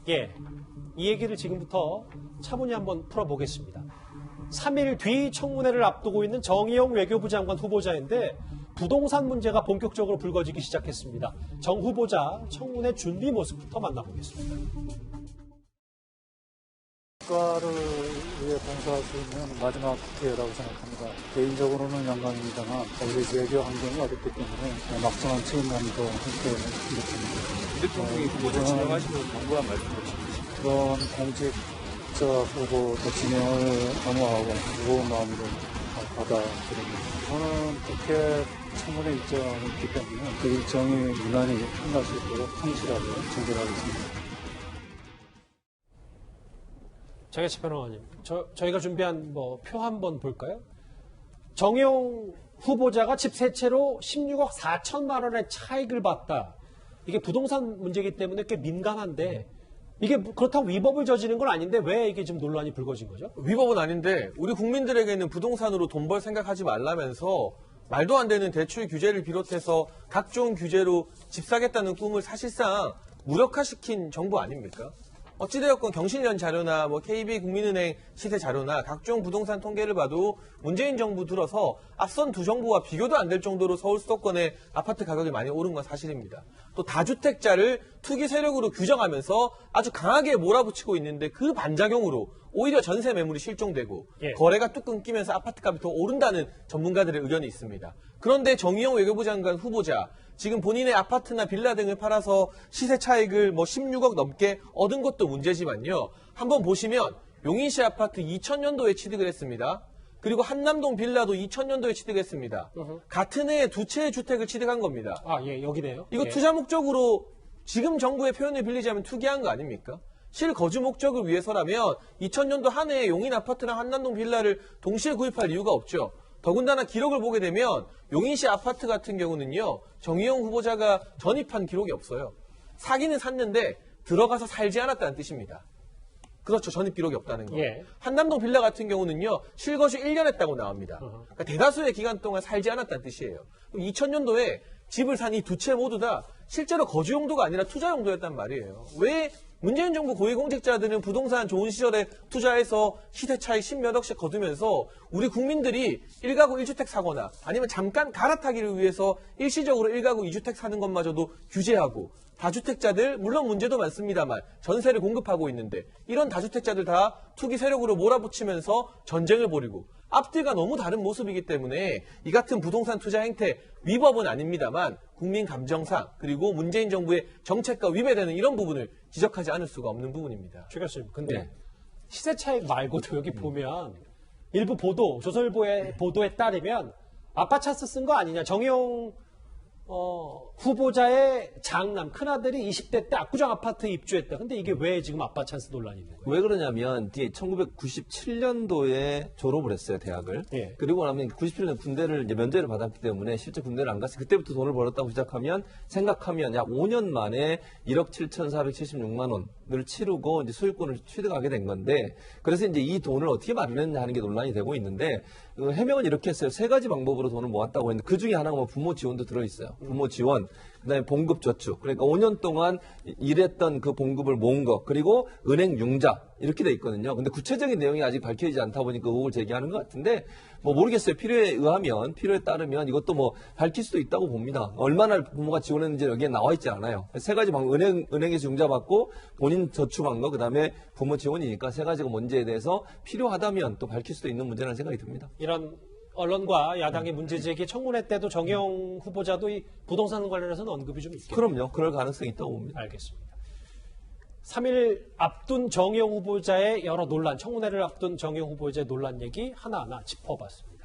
예, 이 얘기를 지금부터 차분히 한번 풀어보겠습니다. 3일 뒤 청문회를 앞두고 있는 정의용 외교부 장관 후보자인데 부동산 문제가 본격적으로 불거지기 시작했습니다. 정 후보자 청문회 준비 모습부터 만나보겠습니다. 국가를 위해 봉사할 수 있는 마지막 기회라고 생각합니다. 개인적으로는 영광입니다만 우리 외교 환경이 어렵기 때문에 막중한 책임감도 함께 느낍니다. 대통령이 후보자 지명하시면 당부한 말씀 해주십시오. 그런 공직자 후보자 지명을 엄호하고 무거운 마음으로 받아들입니다. 저는 국회 청문회 일정이 있기 때문에 그 일정이 무난히 끝날 수 있도록 성실하게 준비하겠습니다. 장혜치 변호사님, 저희가 준비한 표 한번 볼까요? 정의용 후보자가 집 세 채로 16억 4천만 원의 차익을 봤다. 이게 부동산 문제이기 때문에 꽤 민감한데 이게 그렇다고 위법을 저지른 건 아닌데 왜 이게 지금 논란이 불거진 거죠? 위법은 아닌데 우리 국민들에게는 부동산으로 돈 벌 생각하지 말라면서 말도 안 되는 대출 규제를 비롯해서 각종 규제로 집 사겠다는 꿈을 사실상 무력화시킨 정부 아닙니까? 어찌되었건 경실련 자료나 KB 국민은행 시세 자료나 각종 부동산 통계를 봐도 문재인 정부 들어서 앞선 두 정부와 비교도 안 될 정도로 서울 수도권의 아파트 가격이 많이 오른 건 사실입니다. 또 다주택자를 투기 세력으로 규정하면서 아주 강하게 몰아붙이고 있는데 그 반작용으로 오히려 전세 매물이 실종되고 거래가 뚝 끊기면서 아파트값이 더 오른다는 전문가들의 의견이 있습니다. 그런데 정의용 외교부 장관 후보자 지금 본인의 아파트나 빌라 등을 팔아서 시세 차익을 16억 넘게 얻은 것도 문제지만요. 한번 보시면 용인시 아파트 2000년도에 취득을 했습니다. 그리고 한남동 빌라도 2000년도에 취득했습니다. 같은 해에 두 채의 주택을 취득한 겁니다. 아, 예, 여기네요. 이거 투자 목적으로 지금 정부의 표현을 빌리자면 투기한 거 아닙니까? 실거주 목적을 위해서라면 2000년도 한 해에 용인 아파트랑 한남동 빌라를 동시에 구입할 이유가 없죠. 더군다나 기록을 보게 되면 용인시 아파트 같은 경우는요. 정의용 후보자가 전입한 기록이 없어요. 사기는 샀는데 들어가서 살지 않았다는 뜻입니다. 그렇죠. 전입 기록이 없다는 거. 예. 한남동 빌라 같은 경우는요. 실거주 1년 했다고 나옵니다. 그러니까 대다수의 기간 동안 살지 않았다는 뜻이에요. 2000년도에 집을 산 이 두 채 모두 다 실제로 거주 용도가 아니라 투자 용도였단 말이에요. 왜 문재인 정부 고위공직자들은 부동산 좋은 시절에 투자해서 시세 차익 10몇 억씩 거두면서 우리 국민들이 1가구 1주택 사거나 아니면 잠깐 갈아타기를 위해서 일시적으로 1가구 2주택 사는 것마저도 규제하고 다주택자들 물론 문제도 많습니다만 전세를 공급하고 있는데 이런 다주택자들 다 투기 세력으로 몰아붙이면서 전쟁을 벌이고 앞뒤가 너무 다른 모습이기 때문에 이 같은 부동산 투자 행태 위법은 아닙니다만 국민 감정상 그리고 문재인 정부의 정책과 위배되는 이런 부분을 지적하지 않을 수가 없는 부분입니다. 최 교수님, 근데 시세 차익 말고도 여기 보면 일부 보도, 조선일보의 보도에 따르면 아파차스 쓴 거 아니냐. 정의용 후보자의 장남, 큰아들이 20대 때 압구정 아파트 입주했다. 근데 이게 왜 지금 아빠 찬스 논란이 있는 거예요? 왜 그러냐면 1997년도에 졸업을 했어요, 대학을. 예. 그리고 나면 97년 군대를 이제 면제를 받았기 때문에 실제 군대를 안 갔어요. 그때부터 돈을 벌었다고 생각하면 약 5년 만에 1억 7,476만 원을 치르고 이제 소유권을 취득하게 된 건데 그래서 이제 이 돈을 어떻게 마련했냐 하는 게 논란이 되고 있는데 해명은 이렇게 했어요. 세 가지 방법으로 돈을 모았다고 했는데 그 중에 하나가 부모 지원도 들어있어요. 부모 지원, 그다음에 봉급 저축. 그러니까 5년 동안 일했던 그 봉급을 모은 것, 그리고 은행 융자 이렇게 돼 있거든요. 근데 구체적인 내용이 아직 밝혀지지 않다 보니까 의혹을 제기하는 것 같은데 모르겠어요. 필요에 따르면 이것도 밝힐 수도 있다고 봅니다. 얼마나 부모가 지원했는지 여기에 나와 있지 않아요. 세 가지 방법, 은행에서 융자 받고 본인 저축한 거, 그다음에 부모 지원이니까 세 가지가 뭔지에 대해서 필요하다면 또 밝힐 수도 있는 문제라는 생각이 듭니다. 이런 언론과 야당의 문제 제기 청문회 때도 정의용 후보자도 이 부동산 관련해서는 언급이 좀 있겠네요. 그럼요. 그럴 가능성이 있다고 봅니다. 알겠습니다. 3일 앞둔 정의용 후보자의 여러 논란, 청문회를 앞둔 정의용 후보자의 논란 얘기 하나하나 짚어봤습니다.